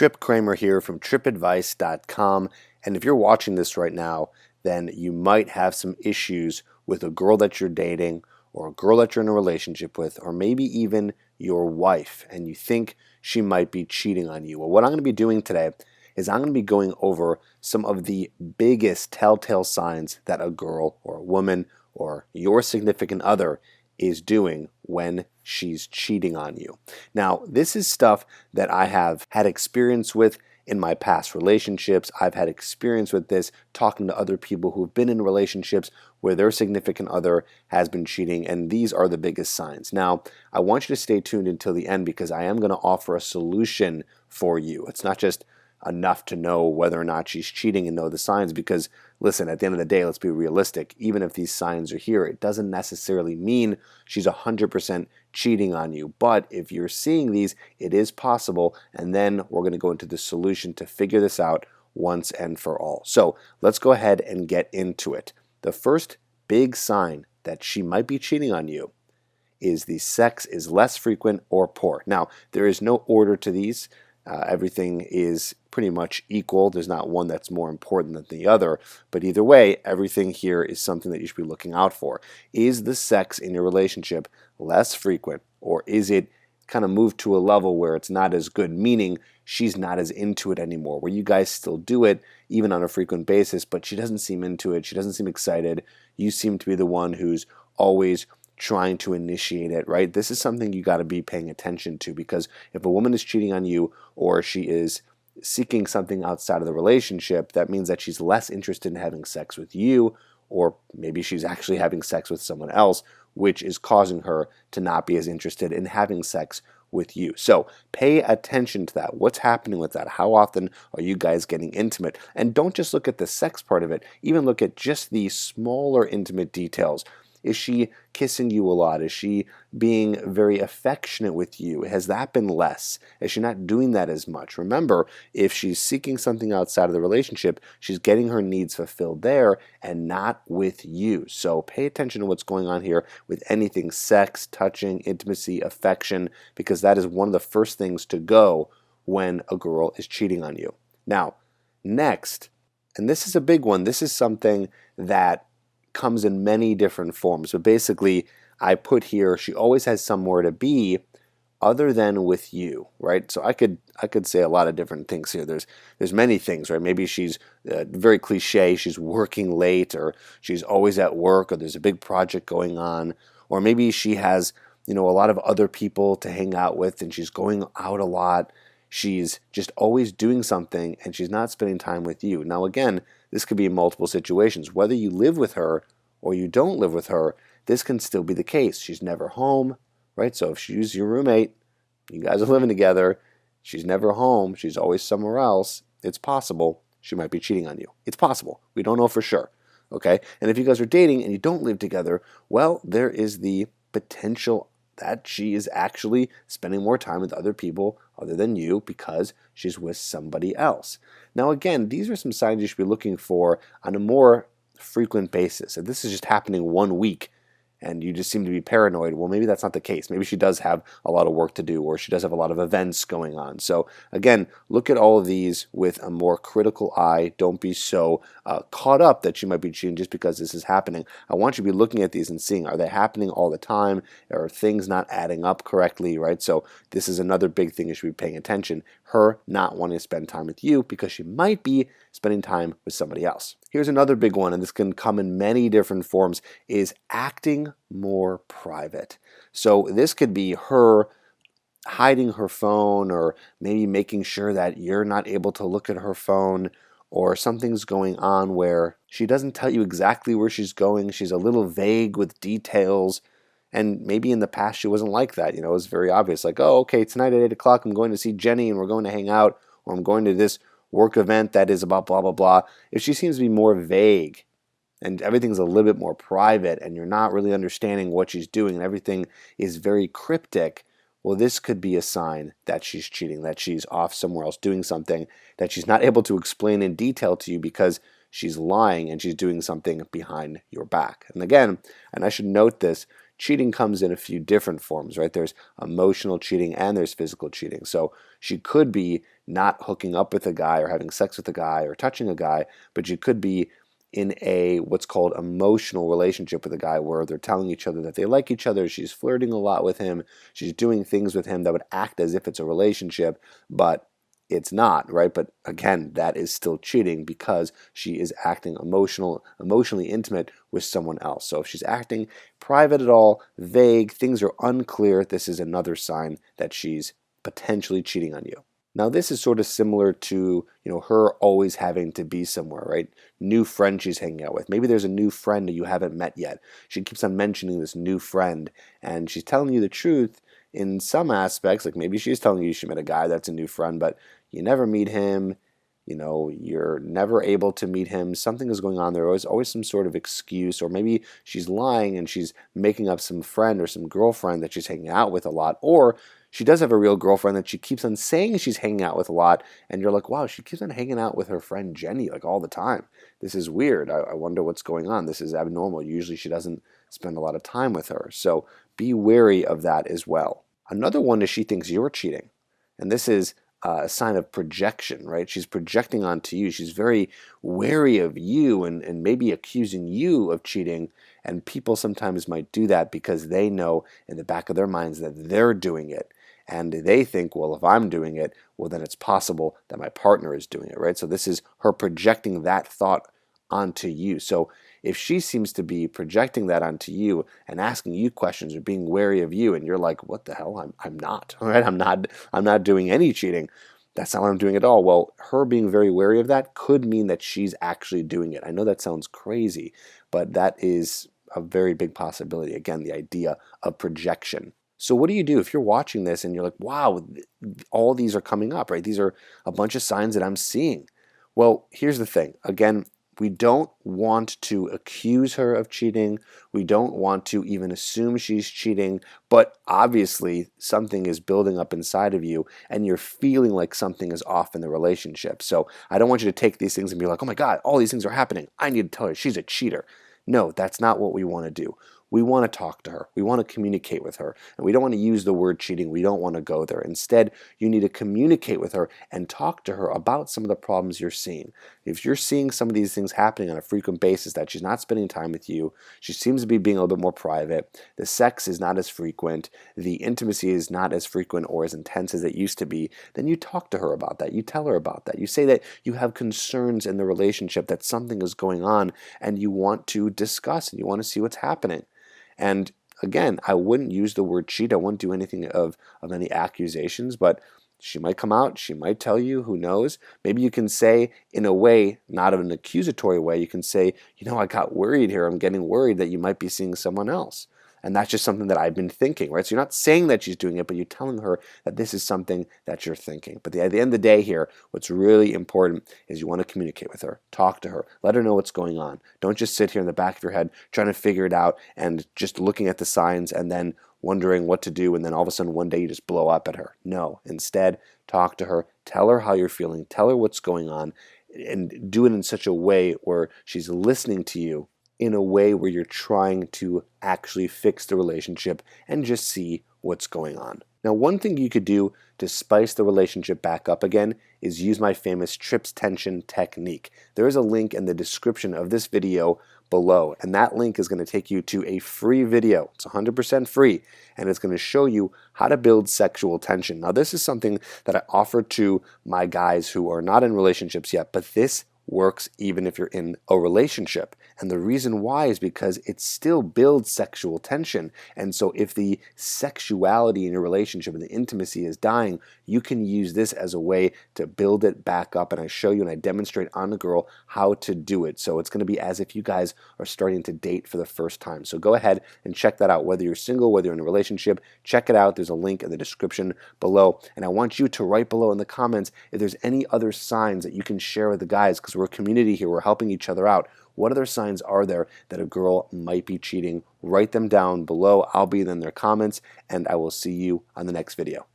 Tripp Kramer here from trippadvice.com, and if you're watching this right now, then you might have some issues with a girl that you're dating or a girl that you're in a relationship with, or maybe even your wife, and you think she might be cheating on you. Well, what I'm going to be doing today is I'm going to be going over some of the biggest telltale signs that a girl or a woman or your significant other is doing when she's cheating on you. Now, this is stuff that I have had experience with in my past relationships. I've had experience with this talking to other people who've been in relationships where their significant other has been cheating, and these are the biggest signs. Now, I want you to stay tuned until the end because I am going to offer a solution for you. It's not just enough to know whether or not she's cheating and know the signs, because listen, at the end of the day, let's be realistic. Even if these signs are here, it doesn't necessarily mean she's 100% cheating on you. But if you're seeing these, it is possible, and then we're going to go into the solution to figure this out once and for all. So let's go ahead and get into it. The first big sign that she might be cheating on you is the sex is less frequent or poor. Now, there is no order to these. Everything is pretty much equal. There's not one that's more important than the other, but either way, everything here is something that you should be looking out for. Is the sex in your relationship less frequent, or is it kind of moved to a level where it's not as good, meaning she's not as into it anymore, where you guys still do it even on a frequent basis, but she doesn't seem into it, she doesn't seem excited, you seem to be the one who's always trying to initiate it, right? This is something you got to be paying attention to, because if a woman is cheating on you or she is seeking something outside of the relationship, that means that she's less interested in having sex with you, or maybe she's actually having sex with someone else, which is causing her to not be as interested in having sex with you. So pay attention to that. What's happening with that? How often are you guys getting intimate? And don't just look at the sex part of it, even look at just the smaller intimate details. Is she kissing you a lot? Is she being very affectionate with you? Has that been less? Is she not doing that as much? Remember, if she's seeking something outside of the relationship, she's getting her needs fulfilled there and not with you. So pay attention to what's going on here with anything sex, touching, intimacy, affection, because that is one of the first things to go when a girl is cheating on you. Now, next, and this is a big one, this is something that comes in many different forms, but basically I put here she always has somewhere to be other than with you, right? So I could say a lot of different things here. There's many things, right? Maybe she's very cliche, she's working late, or she's always at work, or there's a big project going on, or maybe she has a lot of other people to hang out with and she's going out a lot. She's just always doing something and she's not spending time with you. Now again, this could be in multiple situations. Whether you live with her or you don't live with her, this can still be the case. She's never home, right? So if she's your roommate, you guys are living together, she's never home, she's always somewhere else, it's possible she might be cheating on you. It's possible. We don't know for sure, okay? And if you guys are dating and you don't live together, well, there is the potential that she is actually spending more time with other people other than you because she's with somebody else. Now again, these are some signs you should be looking for on a more frequent basis. If this is just happening 1 week and you just seem to be paranoid, well, maybe that's not the case. Maybe she does have a lot of work to do, or she does have a lot of events going on. So again, look at all of these with a more critical eye. Don't be so caught up that she might be cheating just because this is happening. I want you to be looking at these and seeing, are they happening all the time? Are things not adding up correctly, right? So this is another big thing you should be paying attention. Her not wanting to spend time with you because she might be spending time with somebody else. Here's another big one, and this can come in many different forms, is acting more private. So this could be her hiding her phone, or maybe making sure that you're not able to look at her phone, or something's going on where she doesn't tell you exactly where she's going. She's a little vague with details. And maybe in the past she wasn't like that. It was very obvious, like, oh, okay, tonight at 8 o'clock I'm going to see Jenny and we're going to hang out, or I'm going to this work event that is about blah, blah, blah. If she seems to be more vague and everything's a little bit more private and you're not really understanding what she's doing and everything is very cryptic, well, this could be a sign that she's cheating, that she's off somewhere else doing something that she's not able to explain in detail to you because she's lying and she's doing something behind your back. And again, and I should note this, cheating comes in a few different forms, right? There's emotional cheating and there's physical cheating. So she could be not hooking up with a guy or having sex with a guy or touching a guy, but you could be in a what's called emotional relationship with a guy where they're telling each other that they like each other. She's flirting a lot with him. She's doing things with him that would act as if it's a relationship, but it's not, right? But again, that is still cheating because she is acting emotionally intimate with someone else. So if she's acting private at all, vague, things are unclear, this is another sign that she's potentially cheating on you. Now this is sort of similar to, her always having to be somewhere, right? New friend she's hanging out with. Maybe there's a new friend that you haven't met yet. She keeps on mentioning this new friend and she's telling you the truth in some aspects. Like maybe she's telling you she met a guy that's a new friend, but you never meet him. You're never able to meet him. Something is going on. There is always some sort of excuse, or maybe she's lying and she's making up some friend or some girlfriend that she's hanging out with a lot, or she does have a real girlfriend that she keeps on saying she's hanging out with a lot, and you're like, wow, she keeps on hanging out with her friend Jenny like all the time. This is weird. I wonder what's going on. This is abnormal. Usually she doesn't spend a lot of time with her. So be wary of that as well. Another one is she thinks you're cheating. And this is a sign of projection, right? She's projecting onto you. She's very wary of you and maybe accusing you of cheating. And people sometimes might do that because they know in the back of their minds that they're doing it. And they think, well, if I'm doing it, well, then it's possible that my partner is doing it, right? So this is her projecting that thought onto you. So if she seems to be projecting that onto you and asking you questions or being wary of you, and you're like, what the hell? I'm not, all right? I'm not doing any cheating. That's not what I'm doing at all. Well, her being very wary of that could mean that she's actually doing it. I know that sounds crazy, but that is a very big possibility. Again, the idea of projection. So what do you do if you're watching this and you're like, wow, all these are coming up, right? These are a bunch of signs that I'm seeing. Well, here's the thing. Again, we don't want to accuse her of cheating. We don't want to even assume she's cheating, but obviously something is building up inside of you and you're feeling like something is off in the relationship. So I don't want you to take these things and be like, oh my God, all these things are happening. I need to tell her she's a cheater. No, that's not what we want to do. We want to talk to her. We want to communicate with her. And we don't want to use the word cheating. We don't want to go there. Instead, you need to communicate with her and talk to her about some of the problems you're seeing. If you're seeing some of these things happening on a frequent basis, that she's not spending time with you, she seems to be being a little bit more private, the sex is not as frequent, the intimacy is not as frequent or as intense as it used to be, then you talk to her about that. You tell her about that. You say that you have concerns in the relationship, that something is going on, and you want to discuss and you want to see what's happening. And again, I wouldn't use the word cheat. I wouldn't do anything of any accusations, but she might come out. She might tell you, who knows? Maybe you can say in a way, not in an accusatory way, you can say, I got worried here. I'm getting worried that you might be seeing someone else. And that's just something that I've been thinking, right? So you're not saying that she's doing it, but you're telling her that this is something that you're thinking. But at the end of the day here, what's really important is you want to communicate with her, talk to her, let her know what's going on. Don't just sit here in the back of your head trying to figure it out and just looking at the signs and then wondering what to do, and then all of a sudden one day you just blow up at her. No, instead, talk to her, tell her how you're feeling, tell her what's going on, and do it in such a way where she's listening to you in a way where you're trying to actually fix the relationship and just see what's going on. Now, one thing you could do to spice the relationship back up again is use my famous Tripp's tension technique. There is a link in the description of this video below, and that link is going to take you to a free video. It's 100% free, and it's going to show you how to build sexual tension. Now, this is something that I offer to my guys who are not in relationships yet, but this works even if you're in a relationship. And the reason why is because it still builds sexual tension. And so if the sexuality in your relationship and the intimacy is dying, you can use this as a way to build it back up. And I show you and I demonstrate on the girl how to do it. So it's going to be as if you guys are starting to date for the first time. So go ahead and check that out. Whether you're single, whether you're in a relationship, check it out. There's a link in the description below. And I want you to write below in the comments if there's any other signs that you can share with the guys, because we're a community here. We're helping each other out. What other signs are there that a girl might be cheating? Write them down below. I'll be in their comments, and I will see you on the next video.